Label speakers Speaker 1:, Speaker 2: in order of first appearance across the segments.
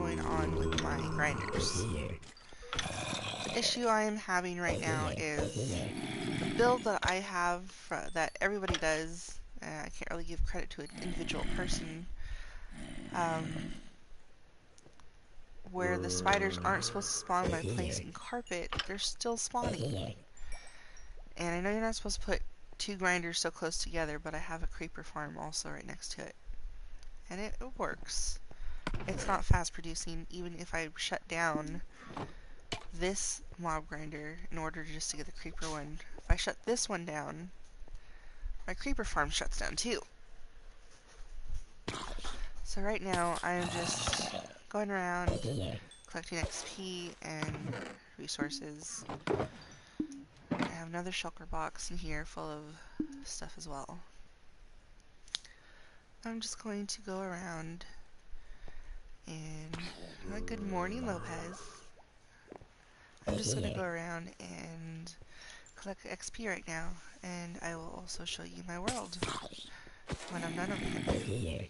Speaker 1: going on with my grinders. The issue I am having right now is the build that I have that everybody does. I can't really give credit to an individual person. Where the spiders aren't supposed to spawn by placing carpet, they're still spawning. And I know you're not supposed to put two grinders so close together, but I have a creeper farm also right next to it. And it works. It's not fast producing, even if I shut down this mob grinder in order just to get the creeper one. If I shut this one down, my creeper farm shuts down too. So right now I'm just going around collecting XP and resources. I have another shulker box in here full of stuff as well. I'm just going to go around and good morning, Lopez. I'm just going to go around and collect XP right now, and I will also show you my world when I'm done over here.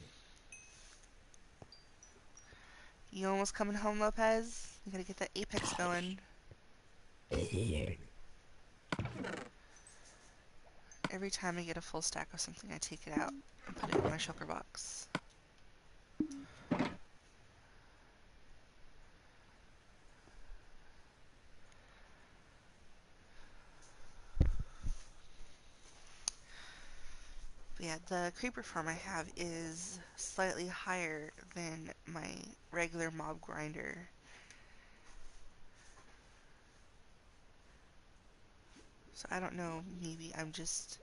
Speaker 1: You almost coming home, Lopez? You gotta get that apex going. Every time I get a full stack of something, I take it out and put it in my shulker box. But yeah, the creeper farm I have is slightly higher than my regular mob grinder. So I don't know, maybe I'm just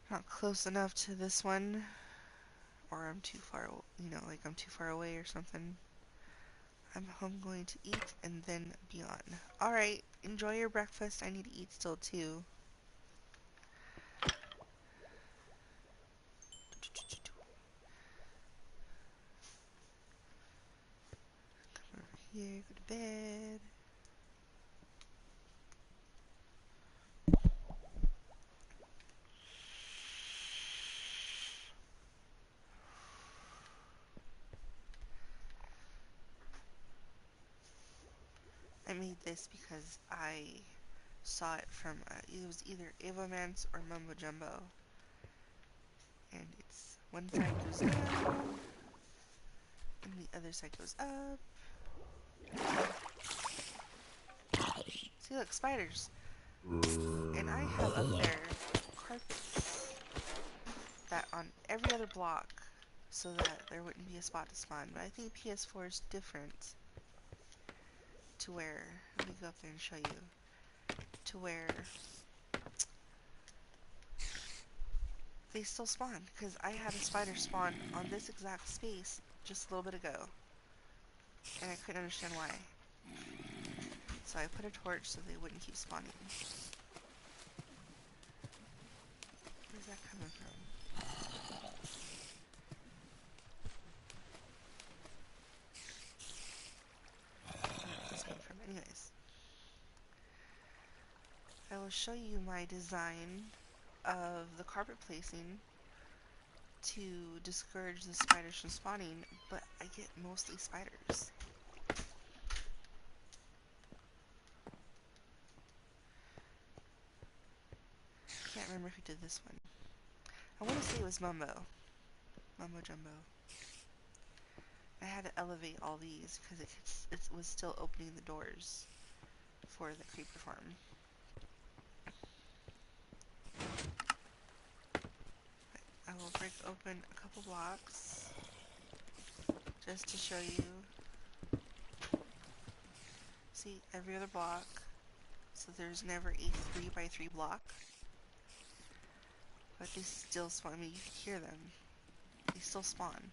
Speaker 1: not close enough to this one, or I'm too far, like I'm too far away or something. I'm home going to eat and then be on. Alright, enjoy your breakfast. I need to eat still too. Come over here, go to bed. I made this because I saw it from, it was either Avomance or Mumbo Jumbo. And it's, one side goes down, and the other side goes up. See, look, spiders. And I have up there carpets that on every other block so that there wouldn't be a spot to spawn. But I think PS4 is different to where, let me go up there and show you, to where they still spawn, because I had a spider spawn on this exact space just a little bit ago, and I couldn't understand why. So I put a torch so they wouldn't keep spawning. Where's that coming from? Where's this coming from? Anyways, I will show you my design of the carpet placing to discourage the spiders from spawning, but I get mostly spiders. Can't remember who did this one. I want to say it was Mumbo Jumbo. I had to elevate all these because it was still opening the doors for the creeper farm. I will break open a couple blocks just to show you. See, every other block, so there's never a 3x3 block. But they still spawn. I mean, you can hear them. They still spawn.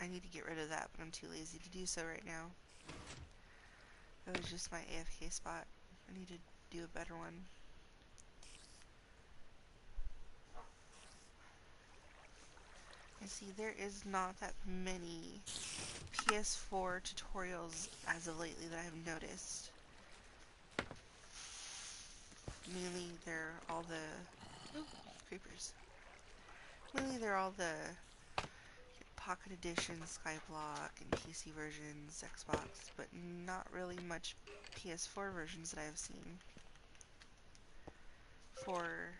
Speaker 1: I need to get rid of that, but I'm too lazy to do so right now. That was just my AFK spot. I need to do a better one. And see, there is not that many PS4 tutorials as of lately that I've noticed. Mainly they're all the... Ooh, creepers. Mainly they're all the Pocket Edition, Skyblock, and PC versions, Xbox, but not really much PS4 versions that I've seen for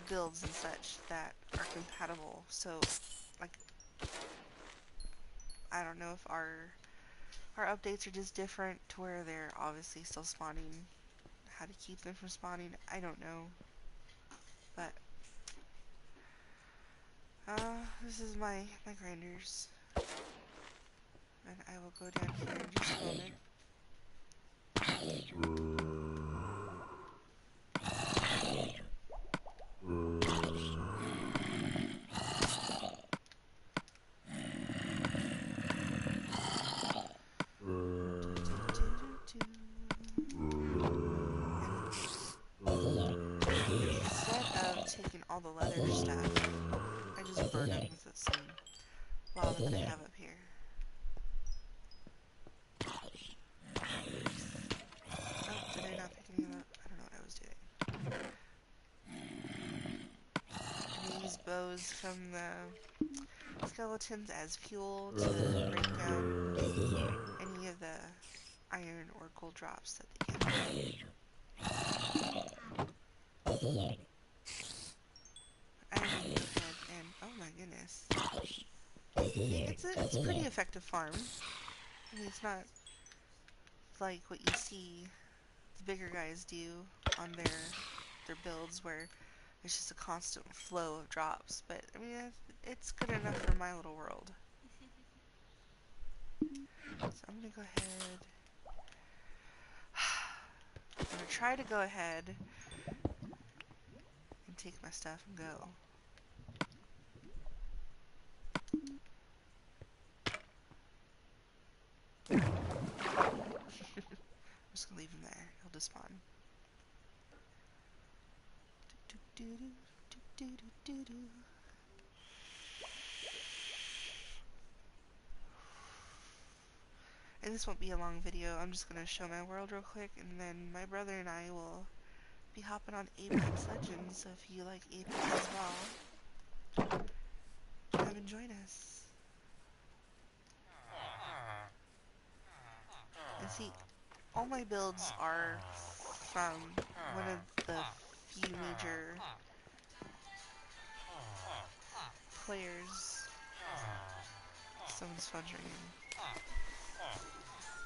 Speaker 1: builds and such that are compatible. So, like, I don't know if our updates are just different to where they're obviously still spawning. How to keep them from spawning, I don't know. But this is my grinders, and I will go down here in just a moment. Instead of taking all the leather stuff, I just burn them with some lava that I have up here. Oh, did I not pick any of that? I don't know what I was doing. I use bows from the skeletons as fuel to break down any of the iron or gold drops that they can. I'm gonna go ahead and, oh my goodness. It's a pretty effective farm. I mean, it's not like what you see the bigger guys do on their builds where it's just a constant flow of drops, but I mean, it's good enough for my little world. So I'm gonna go ahead. I'm gonna try to go ahead and take my stuff and go. I'm just gonna leave him there. He'll just spawn. And this won't be a long video. I'm just gonna show my world real quick, and then my brother and I will be hopping on Apex Legends. So if you like Apex as well, come and join us. And see, all my builds are from one of the few major players. Someone's wondering.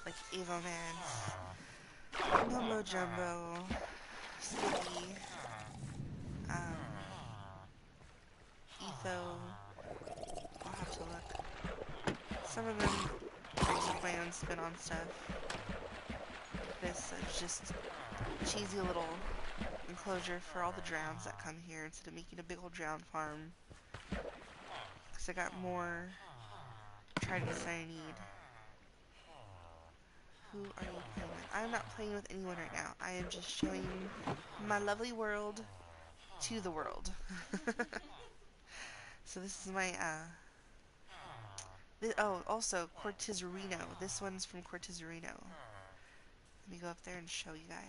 Speaker 1: Like Evo Man, Momo Jumbo, Sticky, Etho. I'll have to look. Some of them I take my own spin on stuff. This is just a cheesy little enclosure for all the drowns that come here instead of making a big old drown farm. Because I got more tridents than I need. Who are you playing with? I'm not playing with anyone right now. I am just showing my lovely world to the world. So this is my, oh, also, Cortizarino. This one's from Cortizarino. Let me go up there and show you guys.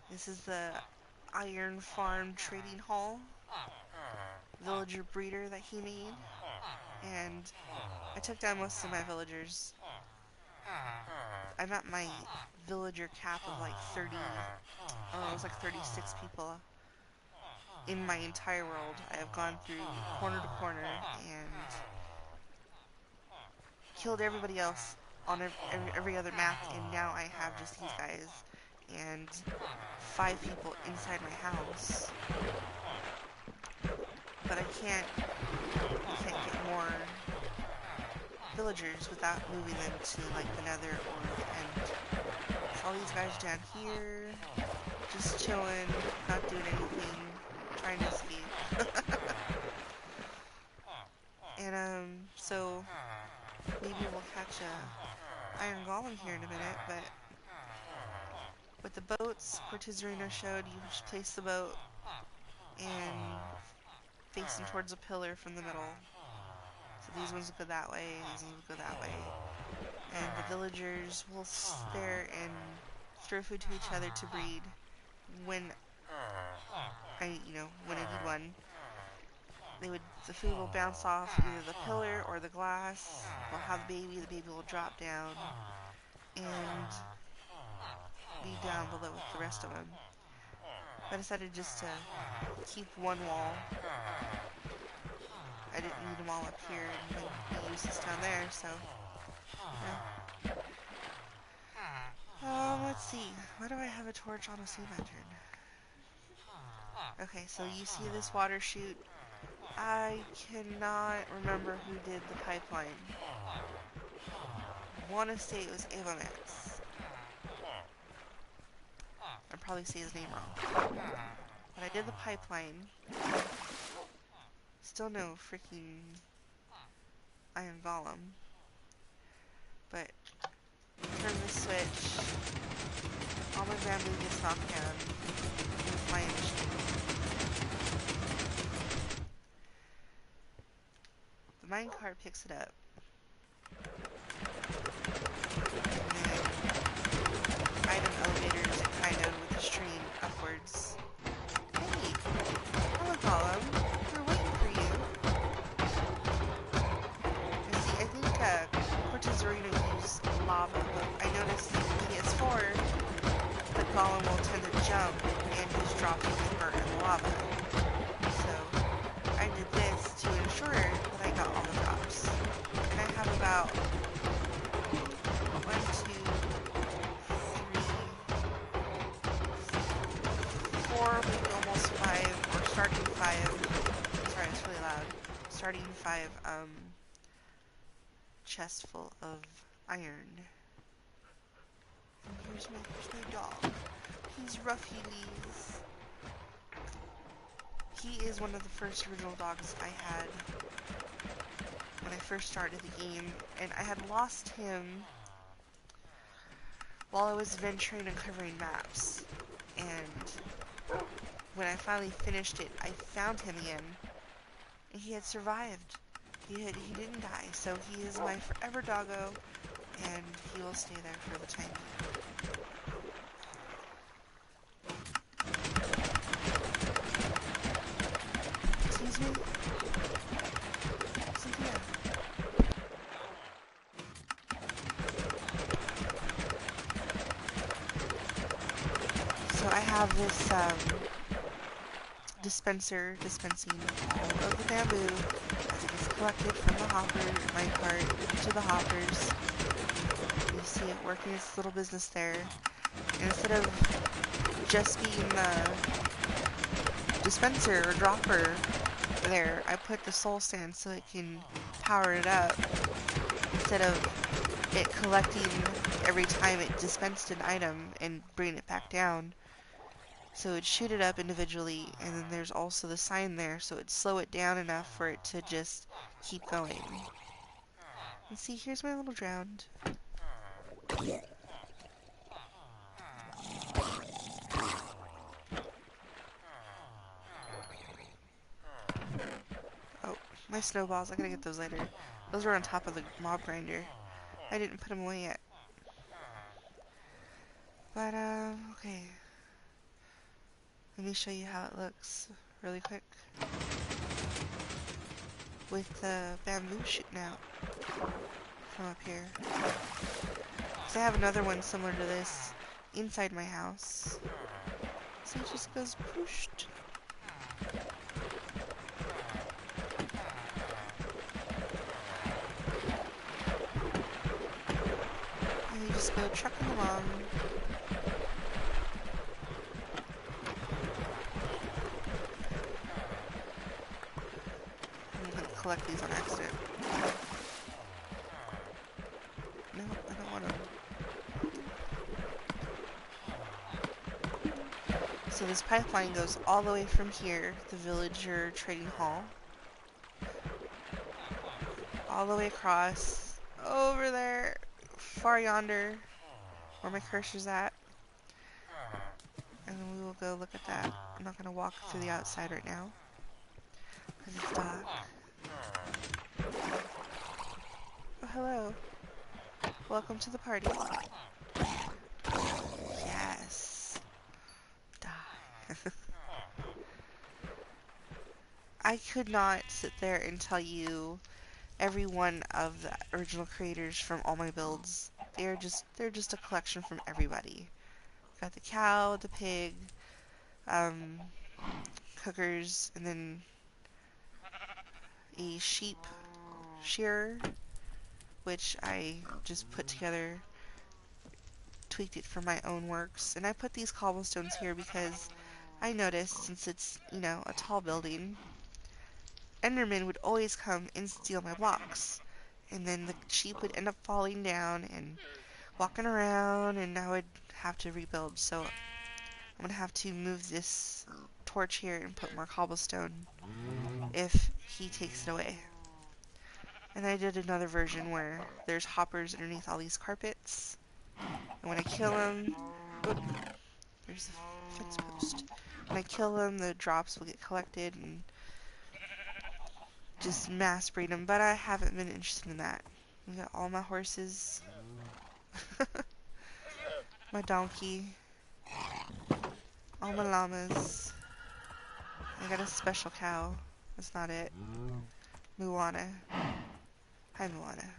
Speaker 1: This is the Iron Farm Trading Hall. Villager breeder that he made. And I took down most of my villagers. I'm at my villager cap of like 30, it was like 36 people in my entire world. I have gone through corner to corner and killed everybody else on every other map, and now I have just these guys and 5 people inside my house. But I can't get more villagers without moving them to like the nether or the end. So all these guys down here, just chilling, not doing anything, trying to escape. And so maybe we'll catch a iron golem here in a minute, but with the boats, Cortizarino showed you just place the boat and facing towards a pillar from the middle. So these ones will go that way, these ones will go that way. And the villagers will stare and throw food to each other to breed when when I need one. The food will bounce off either the pillar or the glass. They'll have the baby will drop down and be down below with the rest of them. I decided just to keep one wall. I didn't need them all up here and be useless down there, so yeah. Let's see. Why do I have a torch on a sea lantern? Okay, so you see this water chute. I cannot remember who did the pipeline. I want to say it was Avamex. I'd probably say his name wrong. But I did the pipeline. Still no freaking iron golem. But turn the switch. All my bamboo gets knocked down with my machine. The minecart picks it up. And then item elevators it kind of with the stream upwards. Hey! Hello, Golem. We're waiting for you. And see, I think Cortez are going to use lava, but I noticed when he gets 4, the Golem will tend to jump and he's dropping deeper in the lava. So I did this to ensure that I got all the drops. And I have about 1, 2, 3, 4, maybe almost 5, or starting 5. Sorry, it's really loud. Starting 5 chests full of iron. And here's my dog. He's Ruffy Lees. He is one of the first original dogs I had when I first started the game, and I had lost him while I was venturing and covering maps. And when I finally finished it, I found him again, and he had survived. He didn't die, so he is my forever doggo, and he will stay there for the time being. Excuse me? Cynthia. So I have this dispenser dispensing all of the bamboo as it is collected from the hopper, minecart, to the hoppers. You see it working its little business there. And instead of just being the dispenser or dropper there, I put the soul stand so it can power it up instead of it collecting every time it dispensed an item and bringing it back down. So it'd shoot it up individually, and then there's also the sign there, so it'd slow it down enough for it to just keep going. And see, here's my little drowned. Oh, my snowballs, I gotta get those later. Those were on top of the mob grinder. I didn't put them away yet. But, okay. Let me show you how it looks really quick. With the bamboo shooting out from up here. So I have another one similar to this inside my house. So it just goes pushed. And you just go trucking along. Collect these on accident. No, I don't want them. So this pipeline goes all the way from here, the villager trading hall, all the way across, over there, far yonder, where my cursor's at. And then we will go look at that. I'm not going to walk through the outside right now. because it's dark. Oh, hello. Welcome to the party. Yes. Die. I could not sit there and tell you every one of the original creators from all my builds. They're just a collection from everybody. Got the cow, the pig, um, cookers, and then a sheep shearer, which I just put together, tweaked it for my own works. And I put these cobblestones here because I noticed, since it's, a tall building, Endermen would always come and steal my blocks. And then the sheep would end up falling down and walking around, and I would have to rebuild. So I'm going to have to move this torch here and put more cobblestone if he takes it away. And I did another version where there's hoppers underneath all these carpets. And when I kill them, there's the fence post. When I kill them, the drops will get collected and just mass breed them. But I haven't been interested in that. We got all my horses, my donkey, all my llamas. I got a special cow. That's not it. Moana. Hi, Moana.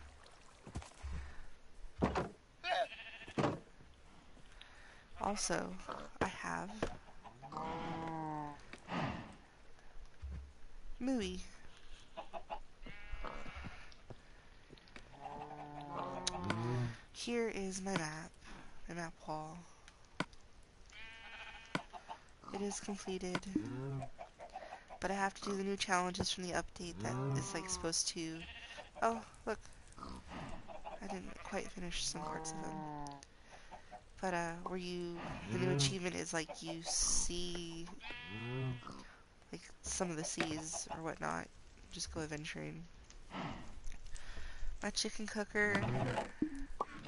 Speaker 1: Also, I have Mooey. Here is my map wall. It is completed, but I have to do the new challenges from the update that is supposed to. Oh, look, I didn't quite finish some parts of them. But where the new achievement is you see some of the seas or whatnot. Just go adventuring. My chicken cooker,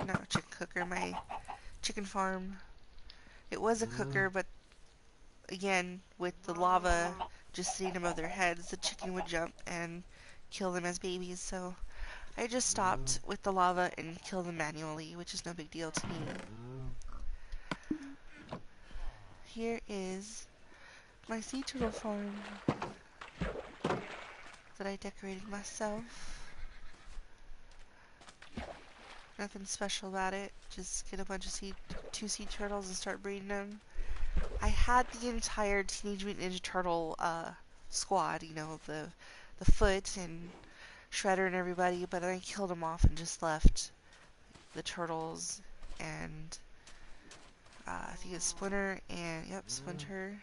Speaker 1: not chicken cooker, my chicken farm. It was a cooker, but again, with the lava just sitting above their heads, the chicken would jump and kill them as babies, so I just stopped with the lava and killed them manually, which is no big deal to me. Here is my sea turtle farm that I decorated myself. Nothing special about it, just get a bunch of two sea turtles and start breeding them. I had the entire Teenage Mutant Ninja Turtle squad, the Foot and Shredder and everybody, but then I killed them off and just left the turtles and I think it's Splinter and Splinter,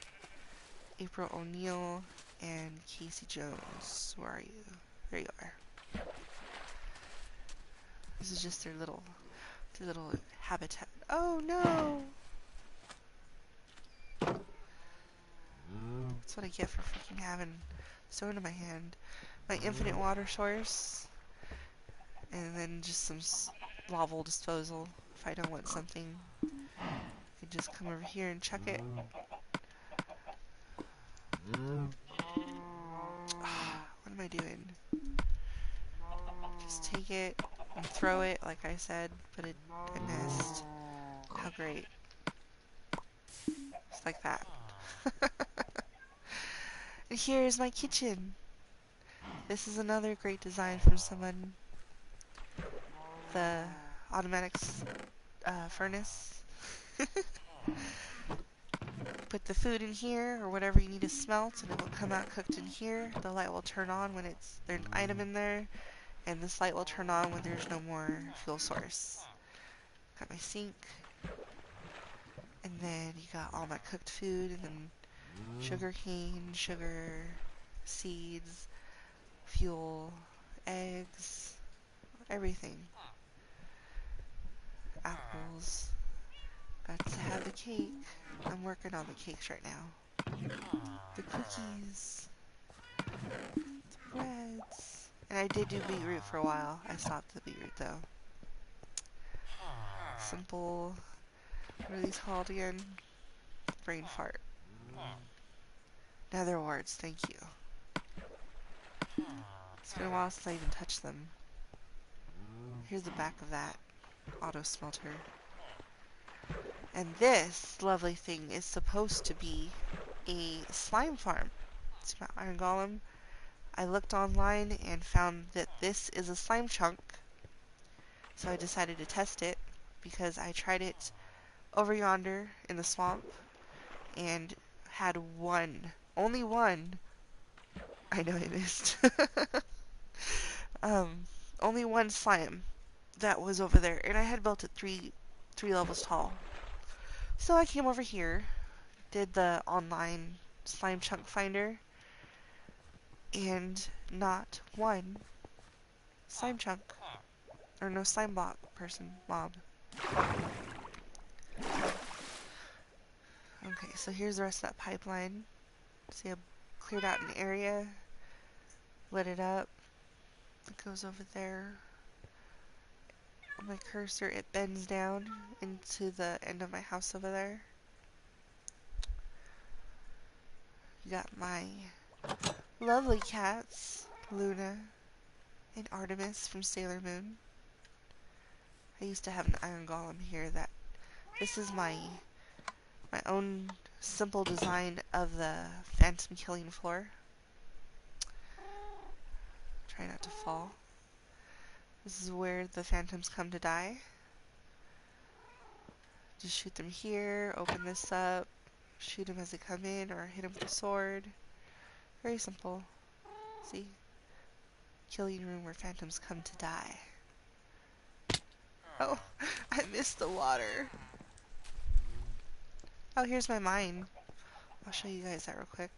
Speaker 1: April O'Neil, and Casey Jones. Where are you? There you are. This is just their little habitat. Oh no! That's what I get for freaking having stone in my hand. My infinite water source, and then just some lava disposal. If I don't want something, I can just come over here and chuck it. What am I doing? Just take it and throw it, like I said, but it missed. How great. Just like that. And here's my kitchen. This is another great design from someone. The automatic furnace. Put the food in here or whatever you need to smelt and it will come out cooked in here. The light will turn on when there's an item in there, and this light will turn on when there's no more fuel source. Got my sink, and then you got all my cooked food, and then sugar cane, sugar, seeds, fuel, eggs, everything. Apples. Got to have the cake. I'm working on the cakes right now. The cookies. The breads. And I did do beetroot for a while. I stopped the beetroot though. Simple. What are these called again? Brain fart. Nether warts, thank you. It's been a while since I even touched them. Here's the back of that auto smelter. And this lovely thing is supposed to be a slime farm. See my iron golem? I looked online and found that this is a slime chunk. So I decided to test it because I tried it over yonder in the swamp and had one, only one. I know I missed. Only one slime that was over there, and I had built it three levels tall. So I came over here, did the online slime chunk finder, and not one slime chunk, or no slime block person, mob. Okay, so here's the rest of that pipeline. See, I cleared out an area, lit it up, it goes over there. My cursor, it bends down into the end of my house over there. You got my lovely cats, Luna and Artemis from Sailor Moon. I used to have an iron golem here that this is my own simple design of the phantom killing floor. Try not to fall. This is where the phantoms come to die. Just shoot them here, open this up, shoot them as they come in, or hit them with a sword. Very simple. See? Killing room where phantoms come to die. Oh, I missed the water. Oh, here's my mine. I'll show you guys that real quick.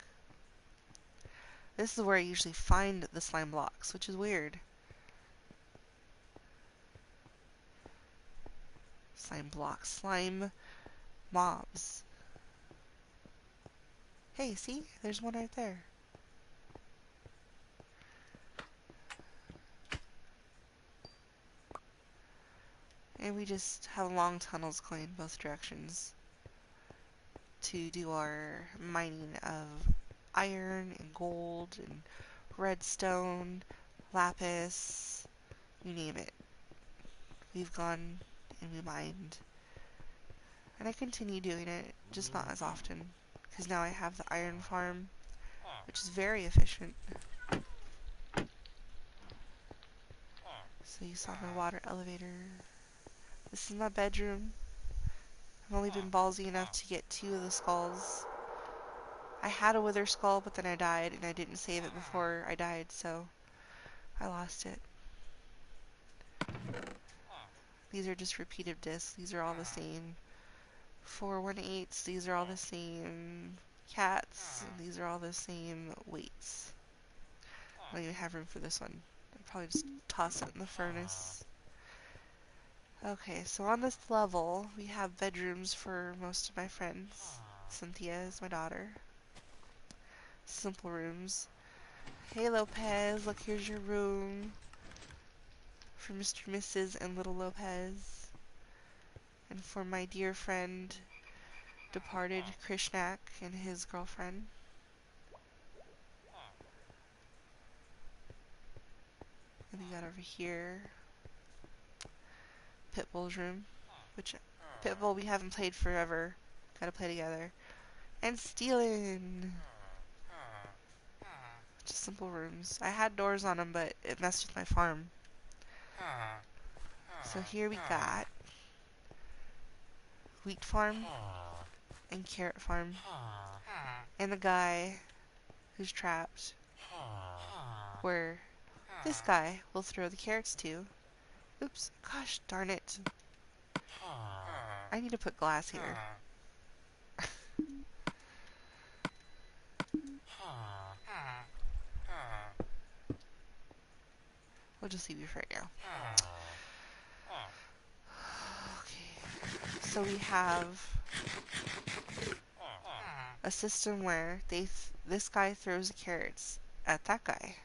Speaker 1: This is where I usually find the slime blocks, which is weird. Slime blocks, slime mobs. Hey, see? There's one right there. And we just have long tunnels going in both directions to do our mining of iron and gold and redstone, lapis, you name it. We've gone and we mined. And I continue doing it, just not as often, because now I have the iron farm, which is very efficient. So you saw my water elevator. This is my bedroom. I've only been ballsy enough to get 2 of the skulls. I had a wither skull, but then I died, and I didn't save it before I died, so I lost it. These are just repeated discs. These are all the same. 418s, these are all the same. Cats, and these are all the same weights. I don't even have room for this one. I'll probably just toss it in the furnace. Okay, so on this level, we have bedrooms for most of my friends. Cynthia is my daughter. Simple rooms. Hey Lopez, look, here's your room. For Mr. Mrs. and little Lopez. And for my dear friend, departed Krishnak and his girlfriend. And we got over here Pitbull's room, which Pitbull we haven't played forever. Gotta play together. And Stealin'. Just simple rooms. I had doors on them, but it messed with my farm. So here we got wheat farm and carrot farm. And the guy who's trapped, where this guy will throw the carrots to. Oops, gosh darn it. I need to put glass here. We'll just leave you for right now. Okay, so we have a system where this guy throws the carrots at that guy,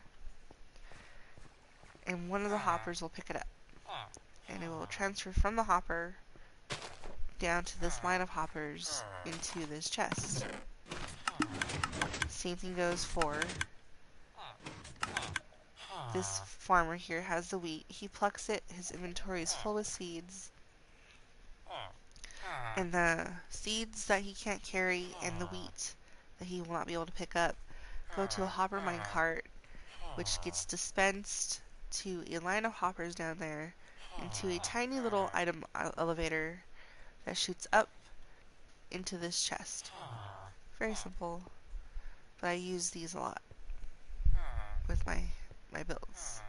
Speaker 1: and one of the hoppers will pick it up, and it will transfer from the hopper down to this line of hoppers into this chest. Same thing goes for This farmer here has the wheat. He plucks it. His inventory is full with seeds. And the seeds that he can't carry and the wheat that he will not be able to pick up go to a hopper minecart, which gets dispensed to a line of hoppers down there into a tiny little item elevator that shoots up into this chest. Very simple, but I use these a lot with my builds.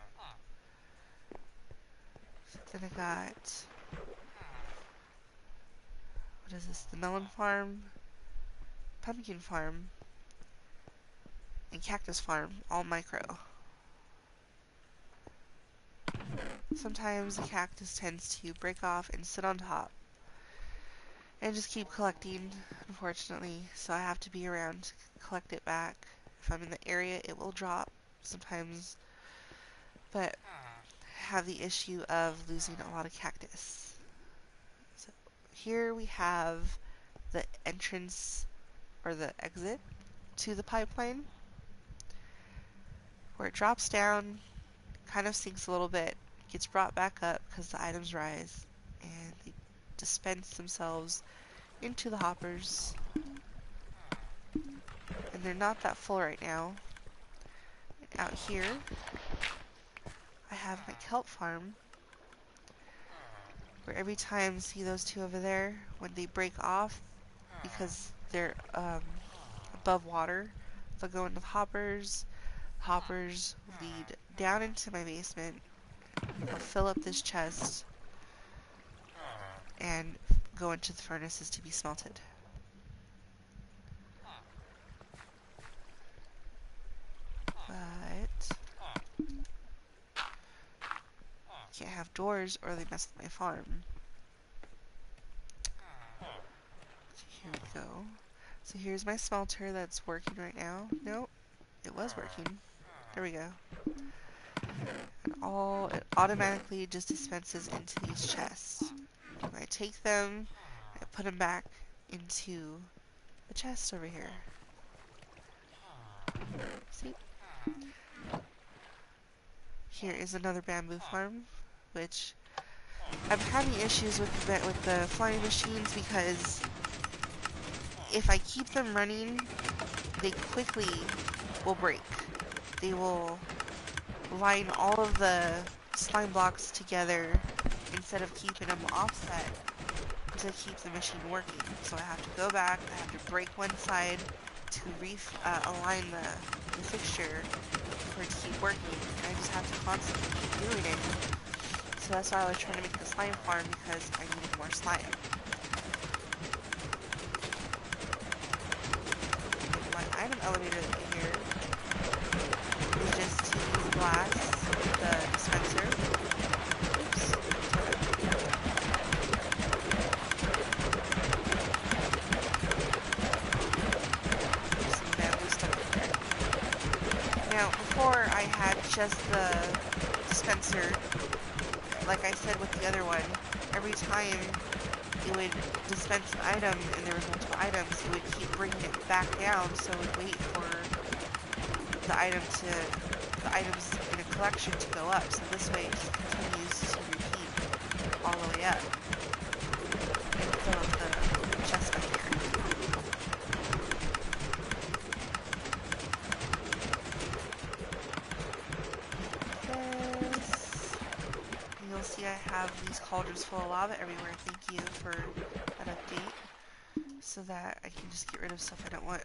Speaker 1: Then I got, what is this? The melon farm, pumpkin farm, and cactus farm, all micro. Sometimes the cactus tends to break off and sit on top and just keep collecting, unfortunately, so I have to be around to collect it back. If I'm in the area, it will drop sometimes, but have the issue of losing a lot of cactus. So here we have the entrance or the exit to the pipeline, where it drops down, kind of sinks a little bit, gets brought back up because the items rise, and they dispense themselves into the hoppers. And they're not that full right now. And out here, I have my kelp farm, where every time, see those two over there, when they break off because they're above water, they'll go into the hoppers. Hoppers lead down into my basement. They'll fill up this chest and go into the furnaces to be smelted. But can't have doors or they mess with my farm. So here we go. So here's my smelter that's working right now. Nope, it was working. There we go. And it automatically just dispenses into these chests. And I take them, I put them back into the chest over here. See? Here is another bamboo farm, which I'm having issues with the flying machines because if I keep them running, they quickly will break. They will line all of the slime blocks together instead of keeping them offset to keep the machine working. So I have to go back, I have to break one side to align the fixture for it to keep working, and I just have to constantly keep doing it. So that's why I was trying to make the slime farm, because I needed more slime. My item elevator that you hear is just to use glass, the dispenser. Oops. There's some bamboo stuck in there. Now, before I had just the dispenser, like I said with the other one, every time it would dispense an item and there was multiple items, it would keep bringing it back down, so it would wait for the items in a collection to go up. So this way it just continues to repeat all the way up and fill up the chest back here. And you'll see I have these cauldrons full of lava everywhere. Thank you for that update, so that I can just get rid of stuff I don't want.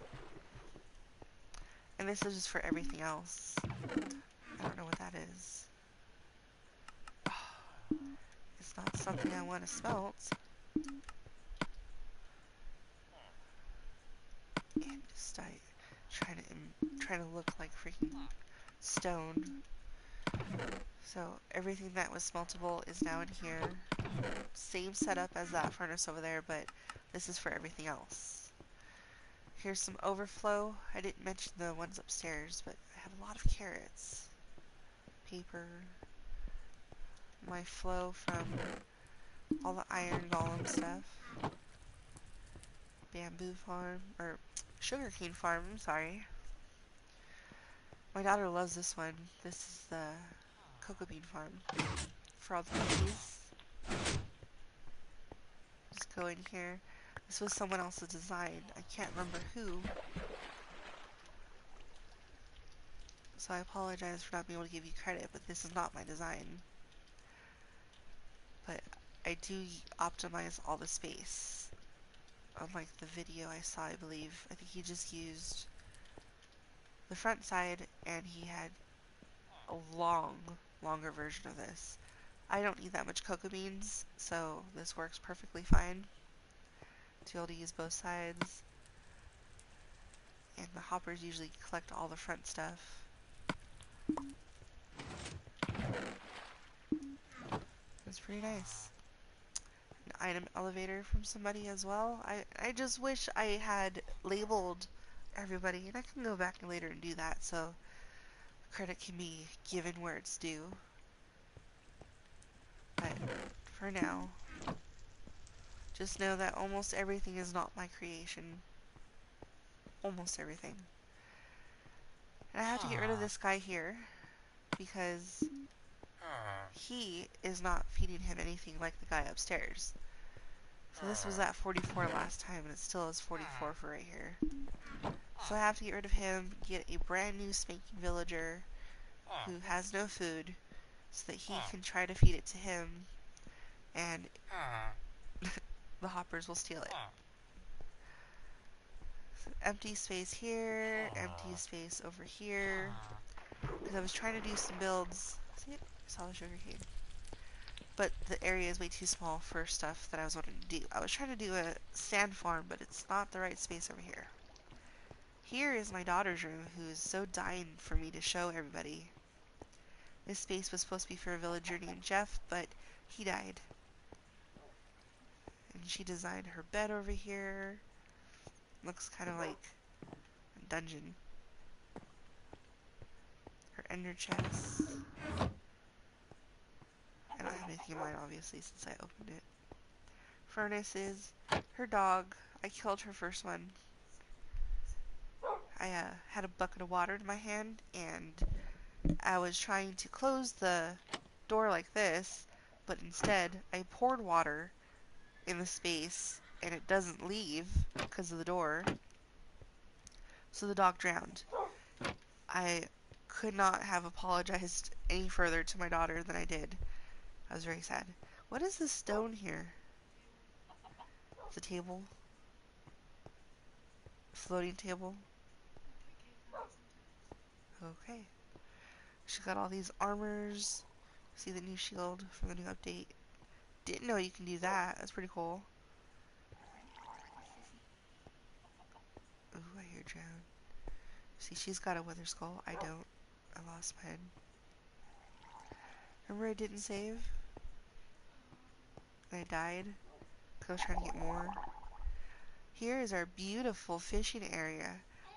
Speaker 1: And this is just for everything else. I don't know what that is. Oh, it's not something I want to smelt. And just trying to look like freaking stone. So everything that was smeltable is now in here. Same setup as that furnace over there, but this is for everything else. Here's some overflow. I didn't mention the ones upstairs, but I have a lot of carrots. Paper. My flow from all the iron golem stuff. Bamboo farm, or sugarcane farm, I'm sorry. My daughter loves this one. This is the cocoa bean farm for all the puppies. Just go in here. This was someone else's design. I can't remember who. So I apologize for not being able to give you credit, but this is not my design. But I do optimize all the space. Unlike the video I saw, I believe. I think he just used the front side and he had a longer version of this. I don't need that much cocoa beans, so this works perfectly fine to be able to use both sides. And the hoppers usually collect all the front stuff. It's pretty nice. An item elevator from somebody as well. I just wish I had labeled everybody, and I can go back later and do that so credit can be given where it's due. But for now, just know that almost everything is not my creation. Almost everything. And I have to get rid of this guy here because he is not feeding him anything like the guy upstairs. So this was at 44 last time, and it still is 44 for right here. So I have to get rid of him, get a brand new spanking villager who has no food, so that he can try to feed it to him, and the hoppers will steal it. So empty space here, empty space over here, because I was trying to do some builds. See it? I saw the sugar cane. But the area is way too small for stuff that I was wanting to do. I was trying to do a sand farm, but it's not the right space over here. Here is my daughter's room, who is so dying for me to show everybody. This space was supposed to be for a villager named Jeff, but he died. And she designed her bed over here. Looks kind of like a dungeon. Her ender chest. I don't have anything in mind, obviously, since I opened it. Furnaces. Her dog. I killed her first one. I had a bucket of water in my hand, and I was trying to close the door like this, but instead I poured water in the space, and it doesn't leave because of the door, so the dog drowned. I could not have apologized any further to my daughter than I did. I was very sad. What is this stone here? The table? Floating table? Okay. She got all these armors. See the new shield from the new update. Didn't know you can do that. That's pretty cool. Ooh, I hear drown. See, she's got a weather skull. I don't. I lost mine. Remember I didn't save? I died because I was trying to get more. Here is our beautiful fishing area.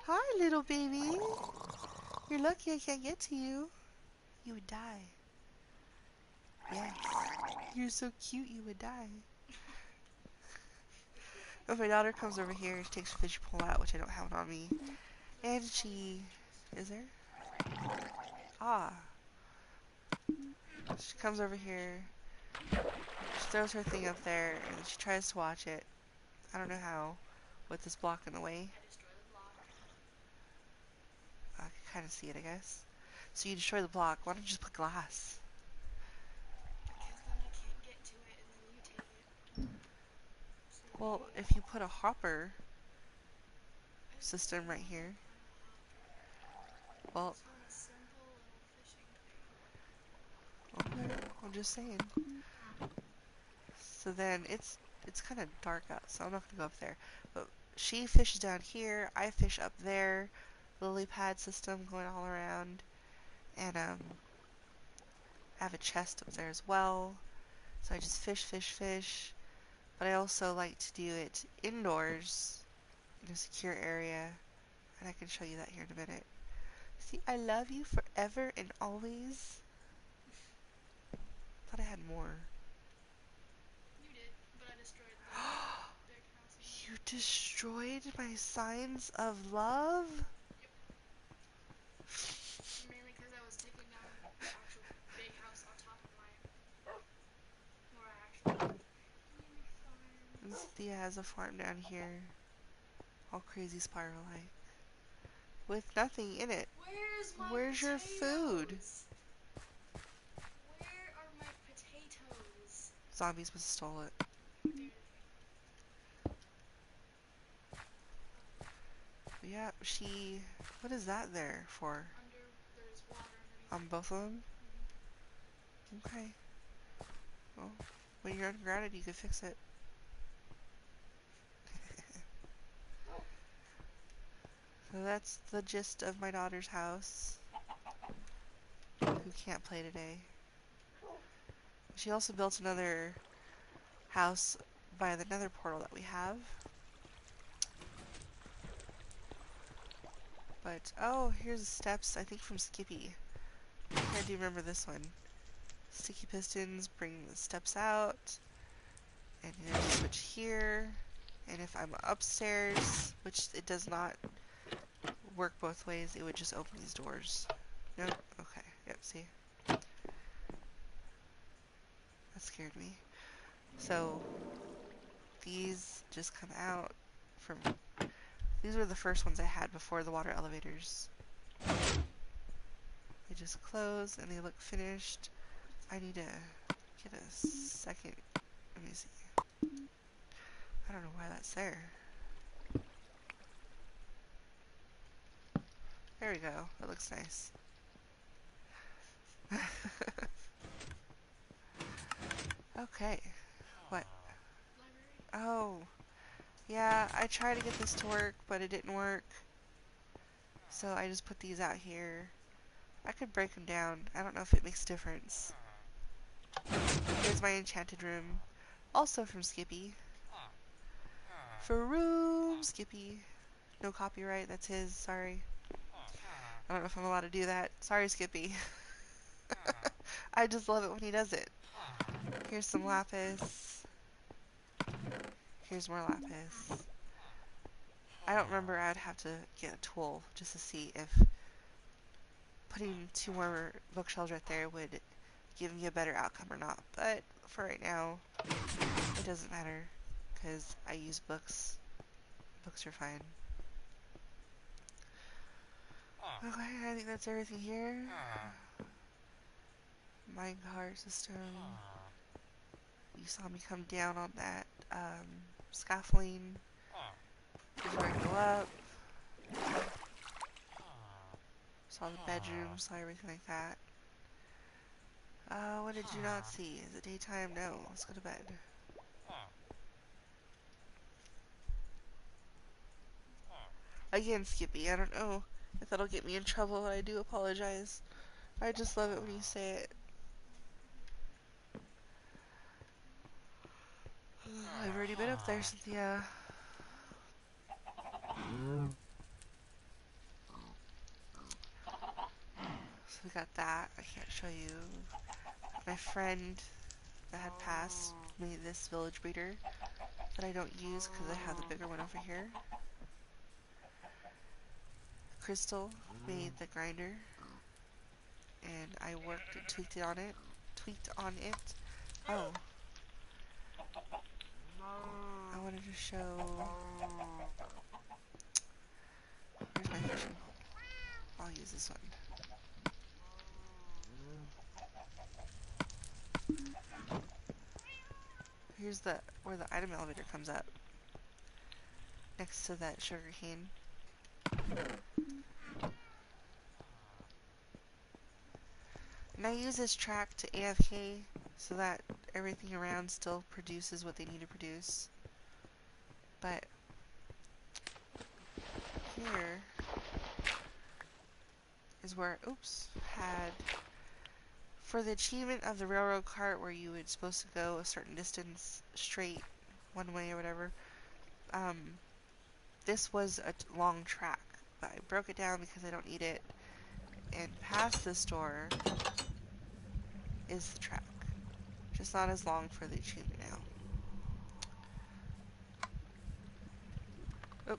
Speaker 1: Hi, little baby. You're lucky I can't get to you. You would die. Yes. You're so cute you would die. If my daughter comes over here, she takes a fish pole out, which I don't have it on me. And she... Is there? Ah. She comes over here. She throws her thing up there, and then she tries to watch it. I don't know how. With this block in the way. I can kind of see it, I guess. So you destroy the block. Why don't you just put glass? Well, if you put a hopper system right here. Well, okay, I'm just saying. So then it's kind of dark out, so I'm not gonna go up there. But she fishes down here. I fish up there. Lily pad system going all around, and I have a chest up there as well. So I just fish. But I also like to do it indoors in a secure area, and I can show you that here in a minute. See, I love you forever and always. Thought I had more.
Speaker 2: You did, but I destroyed the big house.
Speaker 1: You destroyed my signs of love?
Speaker 2: Yep.
Speaker 1: Cynthia has a farm down here, all crazy spiral-like, with nothing in it.
Speaker 2: Where's my
Speaker 1: Where's your food?
Speaker 2: potatoes? Where are my potatoes?
Speaker 1: Zombies must have stole it.
Speaker 2: Oh, there they are.
Speaker 1: Yeah, she... What is that there for?
Speaker 2: There's water underneath
Speaker 1: On
Speaker 2: it.
Speaker 1: both of them?
Speaker 2: Mm-hmm.
Speaker 1: Okay. Well, when you're ungrounded, you could fix it. So that's the gist of my daughter's house, who can't play today. She also built another house by the nether portal that we have. But, oh, here's the steps, I think from Skippy. I do remember this one. Sticky pistons bring the steps out. And there's a switch here. And if I'm upstairs, which it does not work both ways, it would just open these doors. Nope. Okay. Yep, see? That scared me. So, these just come out from... These were the first ones I had before the water elevators. They just close and they look finished. I need to get a second. Let me see. I don't know why that's there. There we go. That looks nice. Okay. What?
Speaker 2: Library?
Speaker 1: Oh. Yeah, I tried to get this to work, but it didn't work. So I just put these out here. I could break them down. I don't know if it makes a difference. Here's my enchanted room. Also from Skippy. For room Skippy. No copyright, that's his, sorry. I don't know if I'm allowed to do that. Sorry, Skippy. I just love it when he does it. Here's some lapis. Here's more lapis. I don't remember. I'd have to get a tool just to see if putting 2 more bookshelves right there would give me a better outcome or not. But for right now, it doesn't matter because I use books. Books are fine. Okay, I think that's everything here. Minecart system. You saw me come down on that scaffolding. Here's where I go up. Saw the bedroom, saw everything like that. What did you not see? Is it daytime? No. Let's go to bed. Again, Skippy, I don't know if that'll get me in trouble, and I do apologize. I just love it when you say it. I've already been up there, Cynthia. So we got that. I can't show you. My friend that had passed made this village breeder that I don't use because I have the bigger one over here. Crystal made the grinder, and I worked and tweaked it on it. Tweaked on it. Oh, I wanted to show. Where's my fishing pole? I'll use this one. Here's the where the item elevator comes up, next to that sugar cane. And I use this track to AFK so that everything around still produces what they need to produce. But here is where, oops, had for the achievement of the railroad cart where you were supposed to go a certain distance straight one way or whatever. This was a long track, but I broke it down because I don't need it. And past this door is the track. Just not as long for the achievement now. Oh.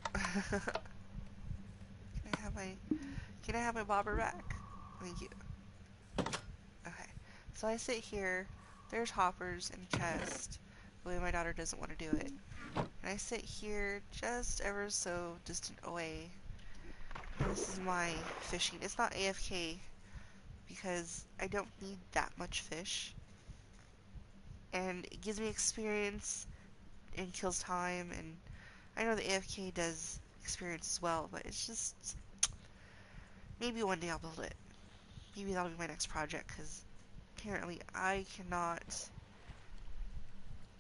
Speaker 1: Can I have my bobber back? Thank you. Okay. So I sit here, there's hoppers and chest. the way my daughter doesn't want to do it. And I sit here just ever so distant away. And this is my fishing. It's not AFK because I don't need that much fish. And it gives me experience and kills time. And I know the AFK does experience as well, but it's just maybe one day I'll build it. Maybe that'll be my next project because apparently I cannot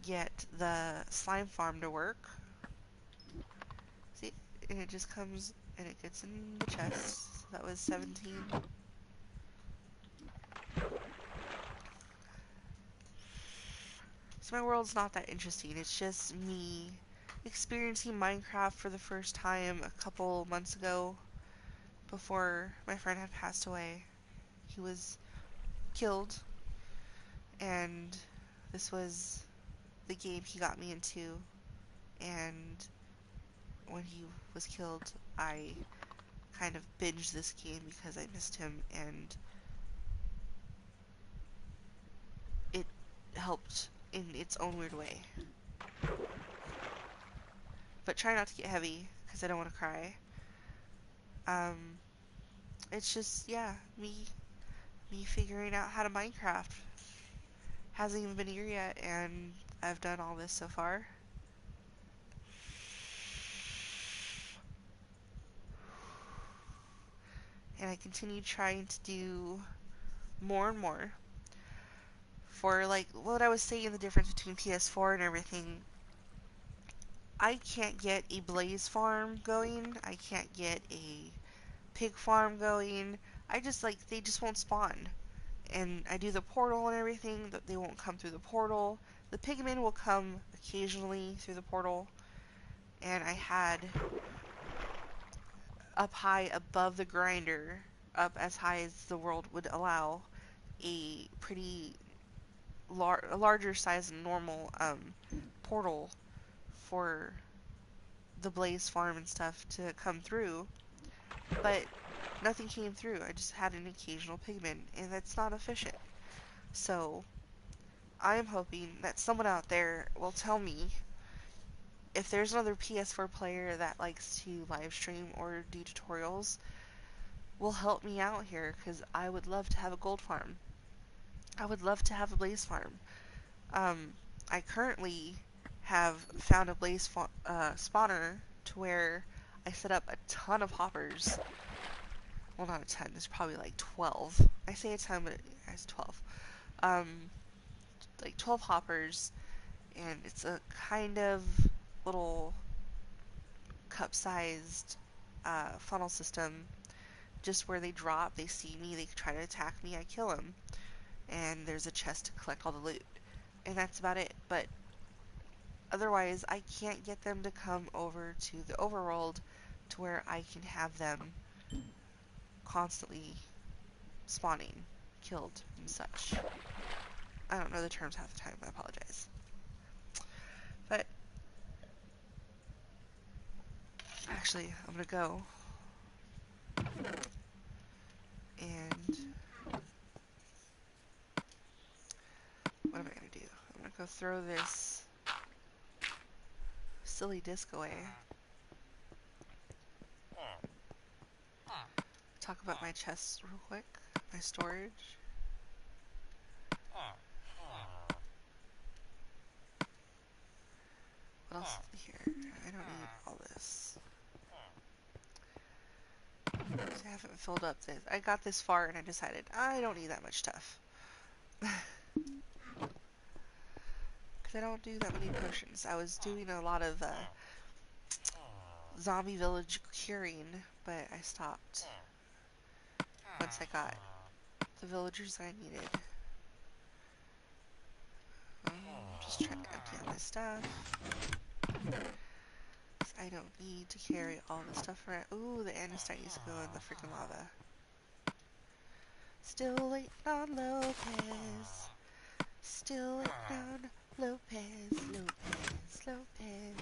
Speaker 1: get the slime farm to work. See, and it just comes and it gets in the chest. So that was 17. So my world's not that interesting. It's just me experiencing Minecraft for the first time a couple months ago before my friend had passed away. He was killed, and this was the game he got me into. And when he was killed, I kind of binged this game because I missed him, and it helped in its own weird way. But try not to get heavy because I don't want to cry. Um, it's just, yeah, me figuring out how to Minecraft. Hasn't even been a year yet, and I've done all this so far. And I continue trying to do more and more. For, like, what I was saying, the difference between PS4 and everything, I can't get a blaze farm going. I can't get a pig farm going. I just, like, they just won't spawn. And I do the portal and everything, they won't come through the portal. The pigmen will come occasionally through the portal. And I had up high above the grinder, up as high as the world would allow, a pretty a larger size than normal portal for the blaze farm and stuff to come through, but nothing came through. I just had an occasional pigman, and that's not efficient. So I'm hoping that someone out there will tell me if there's another PS4 player that likes to live stream or do tutorials, will help me out here, because I would love to have a gold farm. I would love to have a blaze farm. Um, I currently have found a blaze spawner to where I set up a ton of hoppers. Well, not a ton. There's probably like 12. I say a ton, but it's 12. Um, like 12 hoppers, and it's a kind of little cup-sized funnel system. Just where they drop, they see me, they try to attack me, I kill them, and there's a chest to collect all the loot, and that's about it. But otherwise, I can't get them to come over to the overworld to where I can have them constantly spawning, killed, and such. I don't know the terms half the time, I apologize. But actually, I'm gonna go and what am I gonna do? I'm gonna go throw this silly disc away. Talk about my chests real quick, my storage. What else is here? I don't need all this. I haven't filled up this. I got this far and I decided I don't need that much stuff. Because I don't do that many potions. I was doing a lot of zombie village curing, but I stopped once I got the villagers I needed. Just trying to empty out my stuff. I don't need to carry all the stuff around. Ooh, the andesite needs to go in the freaking lava. Still waiting on Lopez. Still waiting on Lopez, Lopez, Lopez.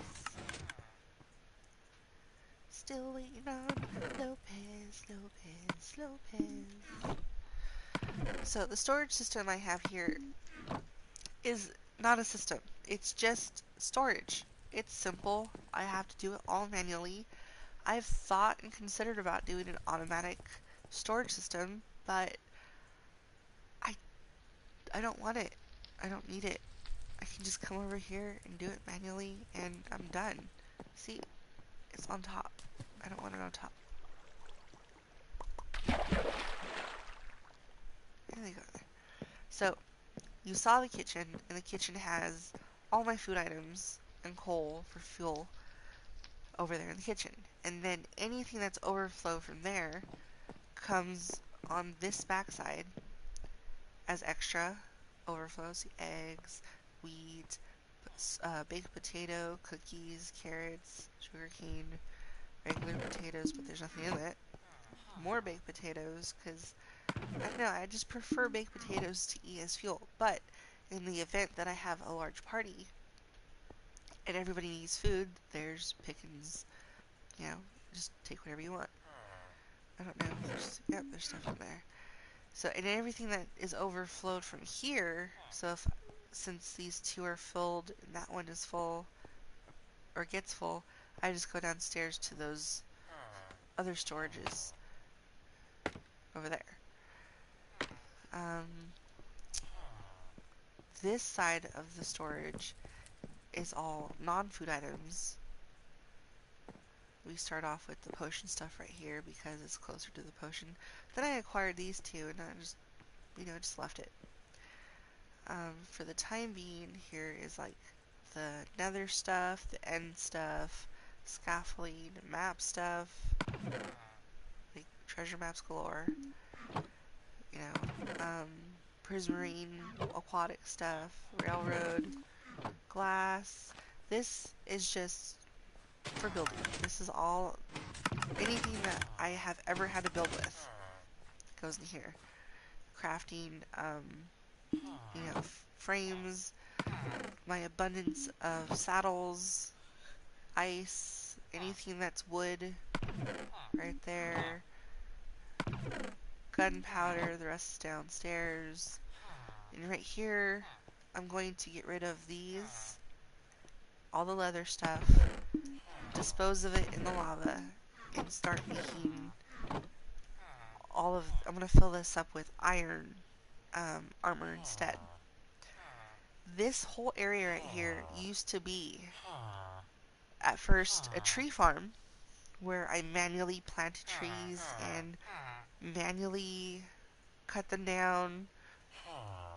Speaker 1: Still waiting on Lopez, Lopez, Lopez. So the storage system I have here is not a system. It's just storage. It's simple. I have to do it all manually. I've thought and considered about doing an automatic storage system, but I I don't want it. I don't need it. I can just come over here and do it manually and I'm done. See, it's on top. I don't want it on top. There they go. So, you saw the kitchen, and the kitchen has all my food items and coal for fuel over there in the kitchen. And then anything that's overflow from there comes on this backside as extra overflows: eggs, wheat, baked potato, cookies, carrots, sugarcane, regular potatoes, but there's nothing in it. More baked potatoes, because I don't know, I just prefer baked potatoes to eat as fuel. But in the event that I have a large party and everybody needs food, there's pickings, you know, just take whatever you want. I don't know. Yep, there's stuff in there. So, and everything that is overflowed from here, so if, since these two are filled and that one is full or gets full, I just go downstairs to those other storages over there. Um, this side of the storage is all non-food items. We start off with the potion stuff right here because it's closer to the potion. Then I acquired these two and I just, just left it. For the time being, here is like the nether stuff, the end stuff, scaffolding, map stuff, like treasure maps galore, you prismarine, aquatic stuff, railroad, glass. This is just for building. This is all, anything that I have ever had to build with goes in here. Crafting, frames, my abundance of saddles, ice, anything that's wood right there, gunpowder, the rest is downstairs. And right here, I'm going to get rid of these, all the leather stuff, dispose of it in the lava, and start making I'm going to fill this up with iron armor instead. This whole area right here used to be, at first, a tree farm where I manually planted trees and manually cut them down.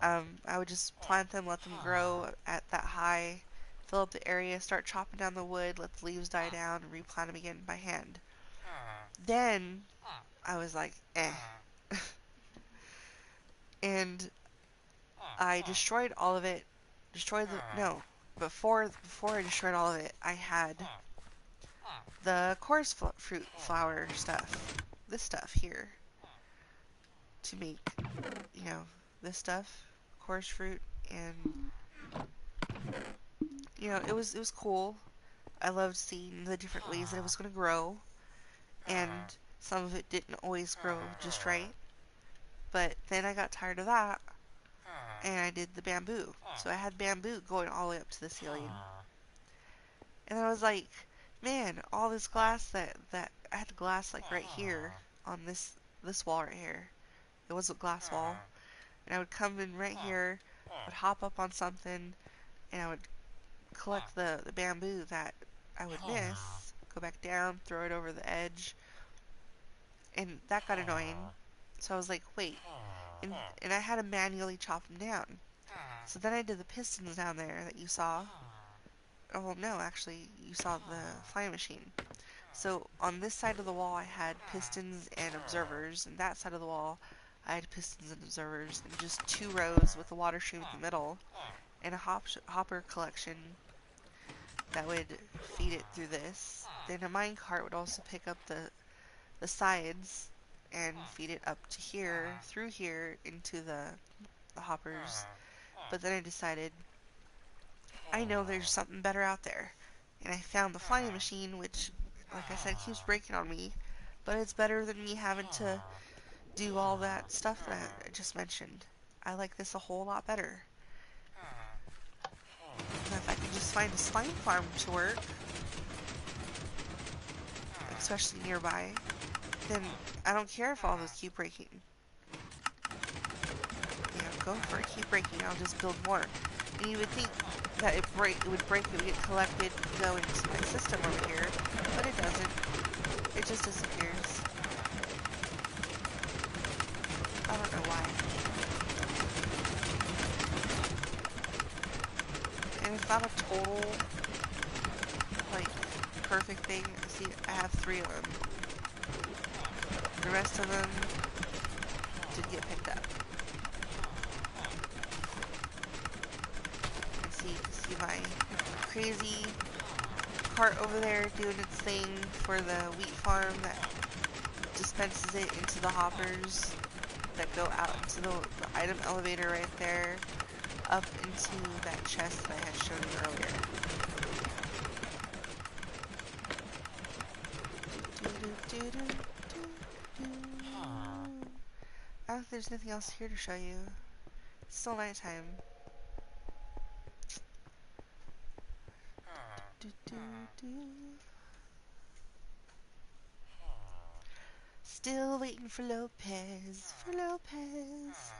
Speaker 1: I would just plant them, let them grow at that high, fill up the area, start chopping down the wood, let the leaves die down, and replant them again by hand. Then I was like, eh. And I destroyed all of it. Destroyed the no. Before I destroyed all of it, I had the chorus fruit flower stuff. This stuff here to make, you know, this stuff, chorus fruit, and it was cool. I loved seeing the different ways that it was going to grow, and some of it didn't always grow just right. But then I got tired of that, and I did the bamboo. So I had bamboo going all the way up to the ceiling, and I was like, man, all this glass that I had glass like right here on this wall right here. It was a glass wall, and I would come in right here, would hop up on something, and I would collect the bamboo that I would miss, go back down, throw it over the edge, and that got annoying. So I was like, wait, and I had to manually chop them down. So then I did the pistons down there that you saw. Oh no, actually, you saw the flying machine. So on this side of the wall, I had pistons and observers, and that side of the wall, I had pistons and observers, and just two rows with a water stream in the middle, and a hopper collection that would feed it through this. Then a minecart would also pick up the sides and feed it up to here, through here, into the hoppers. But then I decided, I know there's something better out there. And I found the flying machine, which, like I said, keeps breaking on me. But it's better than me having to do all that stuff that I just mentioned. I like this a whole lot better. find a slime farm to work, especially nearby, then I don't care if all those keep breaking. Go for it, keep breaking, I'll just build more. And you would think that it would break, it would get collected, go into my system over here, but it doesn't. It just disappears. I don't know why. And it's not a total, like, perfect thing. See, I have 3 of them. The rest of them didn't get picked up. And see my crazy cart over there doing its thing for the wheat farm that dispenses it into the hoppers that go out into the item elevator right there, up into that chest that I had shown you earlier. I don't think there's anything else here to show you. It's still nighttime. Still waiting for Lopez. For Lopez.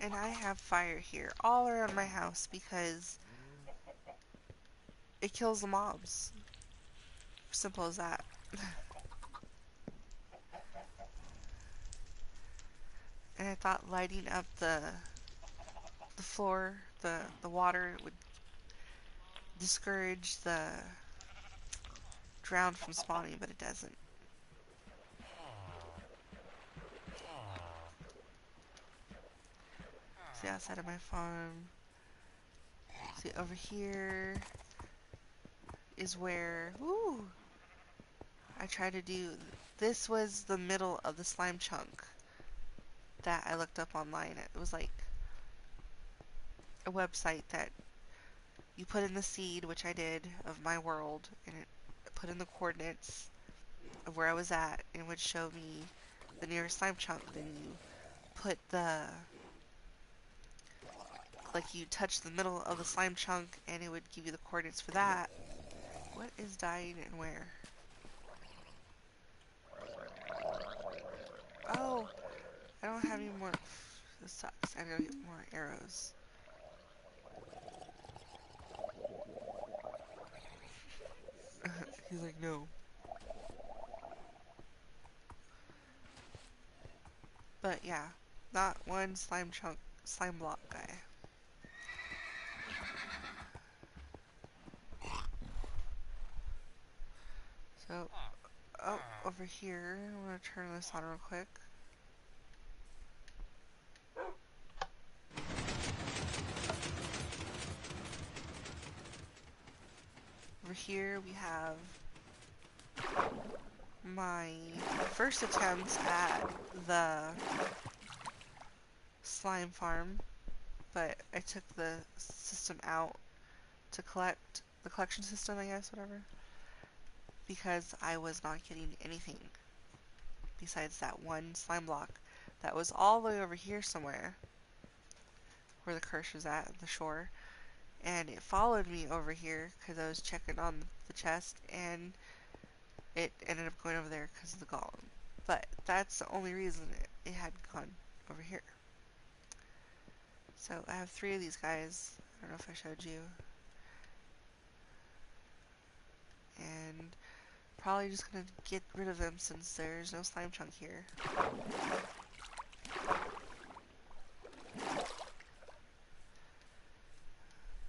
Speaker 1: And I have fire here all around my house because it kills the mobs. Simple as that. And I thought lighting up the floor, the water would discourage the drowned from spawning, but it doesn't. See outside of my farm. See over here is where, woo, I tried to do, this was the middle of the slime chunk that I looked up online. It was like a website that you put in the seed, which I did, of my world, and it put in the coordinates of where I was at, and it would show me the nearest slime chunk. Then you put the, like you touch the middle of the slime chunk, and it would give you the coordinates for that. What is dying and where? Oh, I don't have any more. This sucks. I gotta get more arrows. He's like, no. But yeah, not one slime block guy. So, oh, over here, I'm gonna turn this on real quick. Over here we have my first attempt at the slime farm, but I took the system out to collect the collection system, I guess, whatever, because I was not getting anything besides that one slime block that was all the way over here somewhere where the curse was at the shore, and it followed me over here because I was checking on the chest, and it ended up going over there because of the golem. But that's the only reason it had gone over here. So I have 3 of these guys. I don't know if I showed you. And probably just gonna get rid of them since there's no slime chunk here.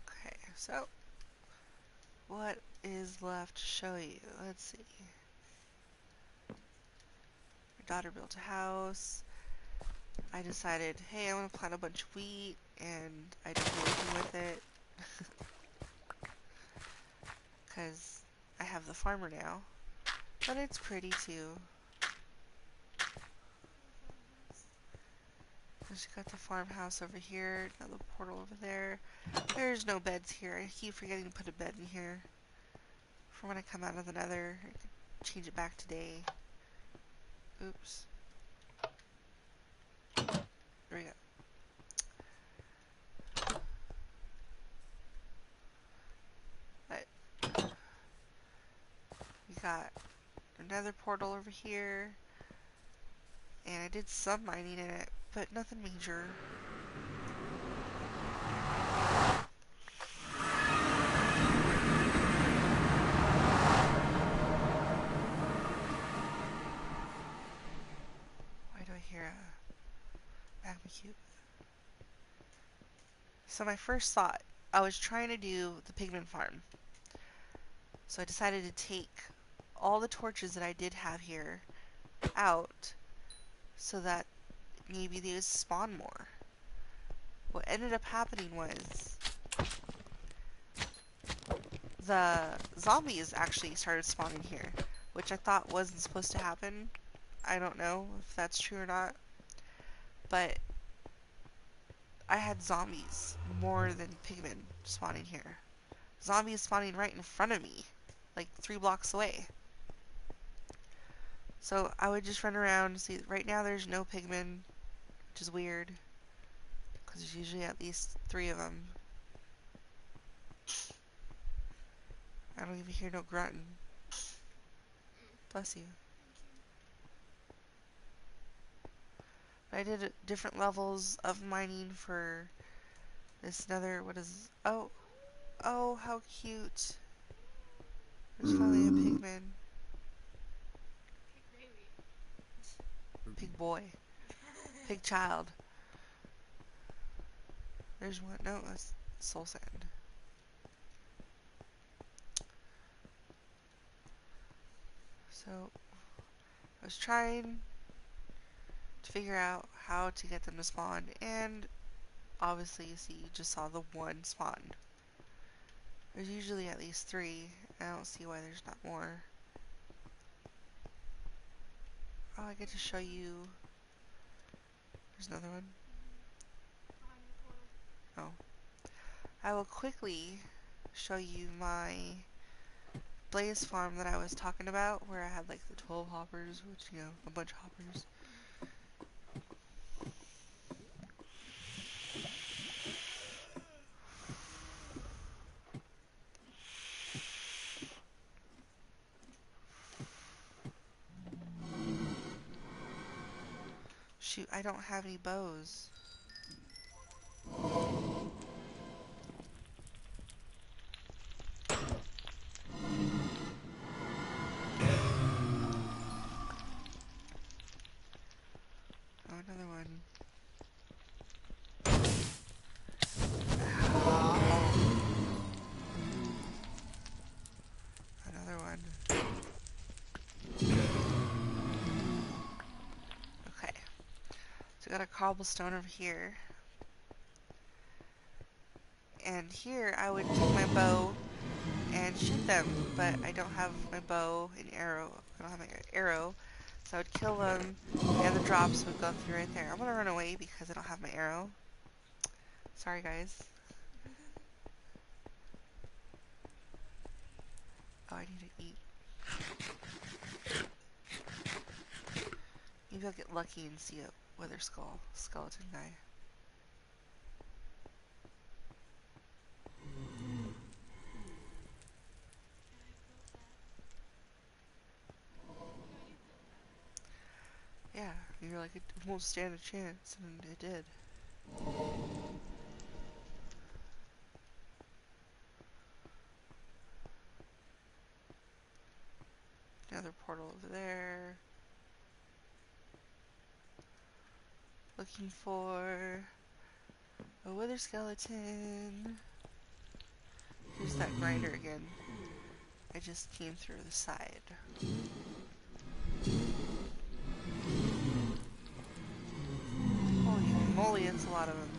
Speaker 1: Okay, so what is left to show you? Let's see. My daughter built a house. I decided, hey, I want to plant a bunch of wheat, and I didn't do anything with it. Because I have the farmer now. But it's pretty too. Just got the farmhouse over here, another portal over there. There's no beds here. I keep forgetting to put a bed in here for when I come out of the nether. change it back to day. Oops. There we go. But we got another portal over here. And I did some mining in it, but nothing major. Why do I hear a magma cube? So my first thought, I was trying to do the pigment farm. So I decided to take all the torches that I did have here out so that maybe they would spawn more. What ended up happening was the zombies actually started spawning here, which I thought wasn't supposed to happen. I don't know if that's true or not, but I had zombies more than pigmen spawning here. Zombies spawning right in front of me, like 3 blocks away. So I would just run around and see. Right now there's no pigmen, which is weird, because there's usually at least 3 of them. I don't even hear no grunting. Bless you.
Speaker 2: Thank you.
Speaker 1: But I did different levels of mining for this nether. What is... Oh, oh, how cute. There's finally a pigman.
Speaker 2: Pig baby.
Speaker 1: Pig boy. Pig child. There's one. No, that's soul sand. So, I was trying to figure out how to get them to spawn, and obviously, you see, you just saw the one spawn. There's usually at least 3. I don't see why there's not more. Oh, I get to show you. There's another one.
Speaker 2: Behind your portal.
Speaker 1: Oh. I will quickly show you my blaze farm that I was talking about, where I had like the 12 hoppers, which, you know, a bunch of hoppers. Shoot, I don't have any bows. Oh, another one. Another one. Okay. So I got a cobblestone over here. And here I would take my bow and shoot them, but I don't have my bow and arrow. I don't have my arrow, so I would kill them, and the drops would go through right there. I'm gonna run away because I don't have my arrow. Sorry, guys. Oh, I need to eat. Maybe I'll get lucky and see a wither skull skeleton guy.
Speaker 2: Yeah, I built that. Yeah, you built that.
Speaker 1: Yeah, you're like, it won't stand a chance, and it did. Another portal over there. Looking for a wither skeleton. Here's that grinder again. I just came through the side. Holy moly, it's a lot of them.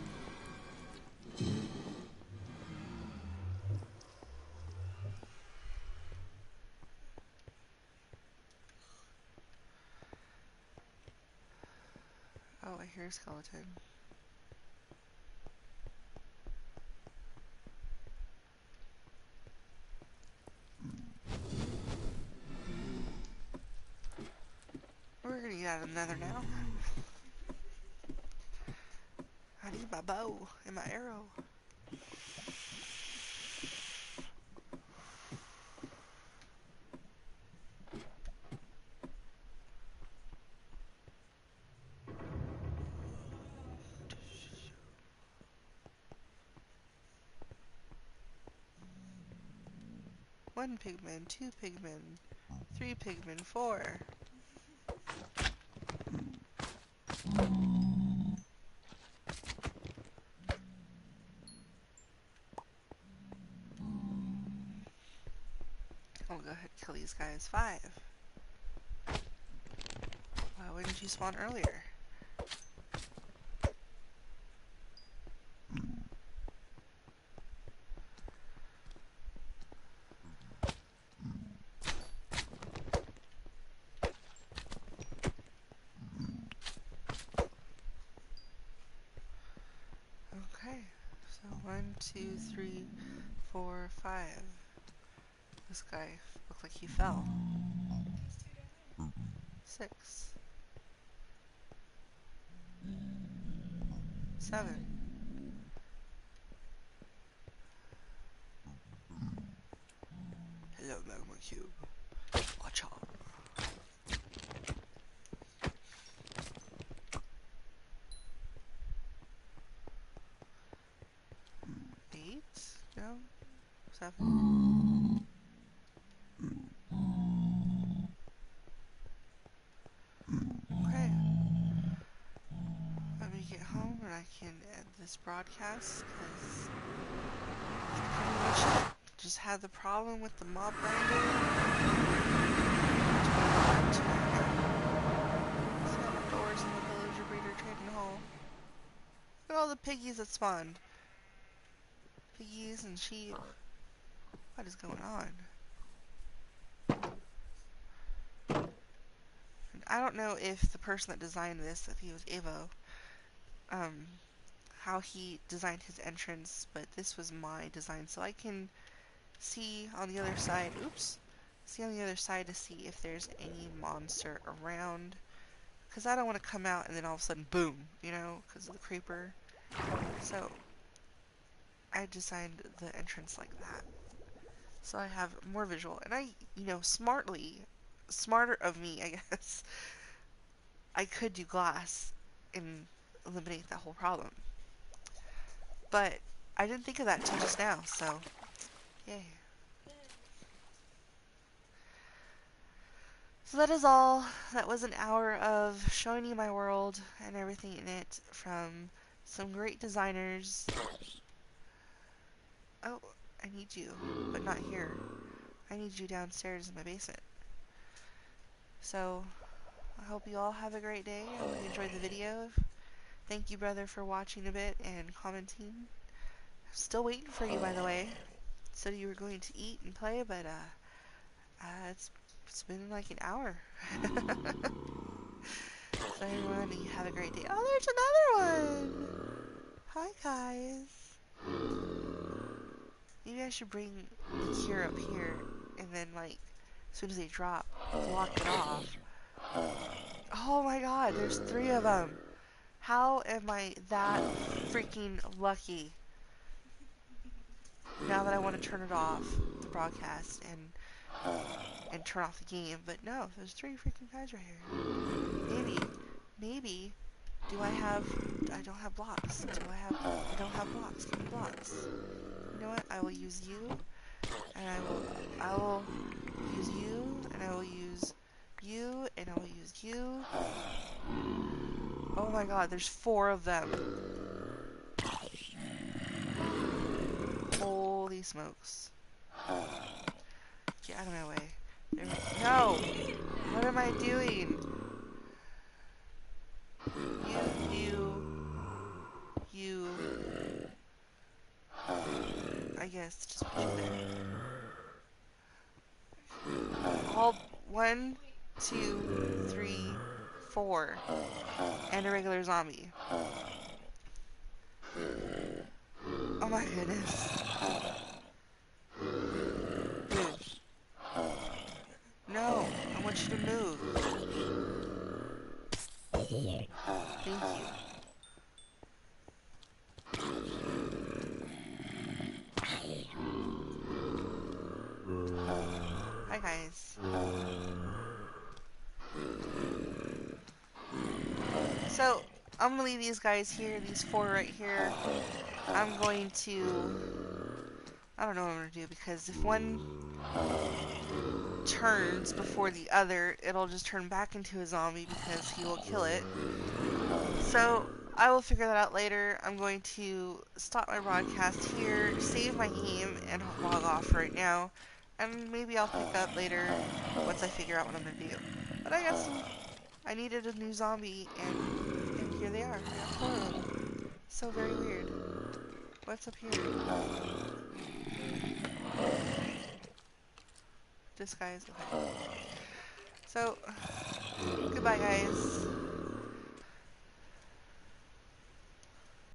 Speaker 1: Oh, I hear a skeleton. you got another now? I need my bow and my arrow. One pigman, two pigmen, three pigmen, four. I'll go ahead and kill these guys. Five. Why wouldn't you spawn earlier? Okay, so 1, 2, 3, 4, 5. This guy looked like he fell.
Speaker 2: He's 2 down.
Speaker 1: 6, 7. Hello, Magma Cube. Watch out. 8? No? 7? Okay. Let me get home and I can end this broadcast because pretty much just had the problem with the mob grinder. Seven doors in the villager breeder trading hall. Look at all the piggies that spawned. Piggies and sheep. What is going on? And I don't know if the person that designed this, if he was Evo, how he designed his entrance, but this was my design, so I can see on the other side, see on the other side to see if there's any monster around, because I don't want to come out and then all of a sudden, boom, you know, because of the creeper. So I designed the entrance like that, so I have more visual, and I, you know, smarter of me, I guess, I could do glass and eliminate that whole problem. But I didn't think of that until just now, so yay. So that is all. That was an hour of showing you my world and everything in it from some great designers. Oh, I need you, but not here. I need you downstairs in my basement. So I hope you all have a great day. I hope you enjoyed the video. Thank you, brother, for watching a bit and commenting. I'm still waiting for you, by the way. Said you were going to eat and play, but it's been like an hour. So everyone, you have a great day. Oh, there's another one! Hi, guys. Maybe I should bring the cure up here, and then, like, as soon as they drop, block it off. Oh my god, there's 3 of them. How am I that freaking lucky? Now that I want to turn it off, the broadcast, and turn off the game, but no, there's 3 freaking guys right here. Maybe, I don't have blocks. I don't have blocks. Give me blocks. You know what, I will use you, and I will use you, and I will use you, and I will use you. Oh my god, there's 4 of them. Holy smokes. Get out of my way. No! What am I doing? You. I guess just put you there. All 1, 2, 3, 4. And a regular zombie. Oh my goodness. Move. No, I want you to move. guys. So, I'm gonna leave these guys here, these four right here. I'm going to. I don't know what I'm gonna do because if one turns before the other, it'll just turn back into a zombie because he will kill it. So, I will figure that out later. I'm going to stop my broadcast here, save my game, and log off right now. And maybe I'll pick up later once I figure out what I'm gonna do. But I got some. I needed a new zombie, and here they are. I got four of them. So very weird. What's up here? Disguise. Okay. So, goodbye, guys.